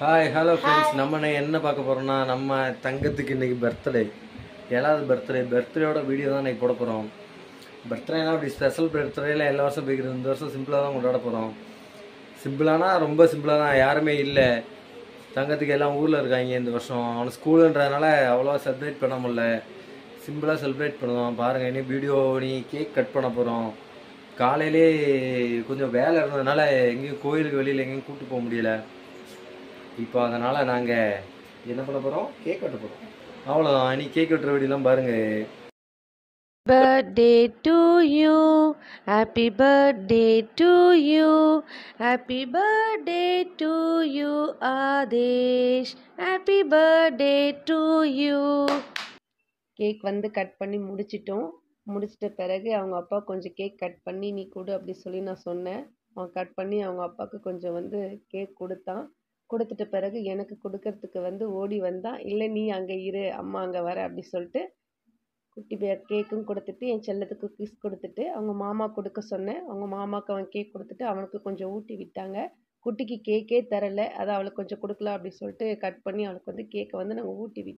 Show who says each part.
Speaker 1: Hi hello friends, நம்ம என்ன பார்க்க போகிறோம்னா, நம்ம தங்கத்துக்கு இன்றைக்கி பர்த்டே. 7வது பர்த்டேயோட வீடியோ தான் இன்றைக்கி போட போகிறோம். பர்த்டேனா அப்படி ஸ்பெஷல் பர்த்டேல எல்லா வருஷம் போய்க்கிறது, இந்த வருஷம் சிம்பிளாக தான் கொண்டாட போகிறோம். சிம்பிளானா ரொம்ப சிம்பிளாக தான், யாருமே இல்லை. தங்கத்துக்கு எல்லாம் ஊரில் இருக்காங்க. இந்த வருஷம் அவனுக்கு ஸ்கூலுன்றதுனால அவ்வளோவா செலிப்ரேட் பண்ண முடியல. சிம்பிளாக செலிப்ரேட் பண்ணுவோம். பாருங்கள், இனி வீடியோ கேக் கட் பண்ண போகிறோம். காலையிலே கொஞ்சம் வேலை இருந்ததுனால எங்கேயும் கோயிலுக்கு வெளியில் எங்கேயும் கூப்பிட்டு போக முடியல. இப்போ அதனால் நாங்கள் என்ன பண்ண போகிறோம், கேக் வெட்ட போகிறோம். அவ்வளோதான். இனி கேக் வெட்டுற வீடியோலாம் பாருங்கள்.
Speaker 2: Birthday to you, happy birthday to you, happy birthday to you, Adesh, happy birthday to you. Cake cut பண்ணி முடிச்சிட்ட பிறகு அவங்க அப்பா கொஞ்சம் கேக் கட் பண்ணி நீ கொடு அப்படி சொல்லி நான் சொன்னேன். அவன் கட் பண்ணி அவங்க அப்பாவுக்கு கொஞ்சம் கேக் கொடுத்தான். கொடுத்துட்ட பிறகு எனக்கு கொடுக்கறதுக்கு ஓடி வந்தான். இல்லை நீ அங்கே இரு, அம்மா அங்கே வர அப்படி சொல்லிட்டு குட்டி கேக்கும் கொடுத்துட்டு என் செல்லத்துக்கு கிஸ் கொடுத்துட்டு அவங்க மாமா கொடுக்க சொன்னேன். அவங்க மாமாவுக்கு அவன் கேக் கொடுத்துட்டு அவனுக்கு கொஞ்சம் ஊட்டி விட்டாங்க. குட்டிக்கு கேக்கே தரலை, அதை அவளுக்கு கொஞ்சம் கொடுக்கலாம் அப்படி சொல்லிட்டு கட் பண்ணி அவளுக்கு கேக்கை நாங்கள் ஊட்டி விட்டோம்.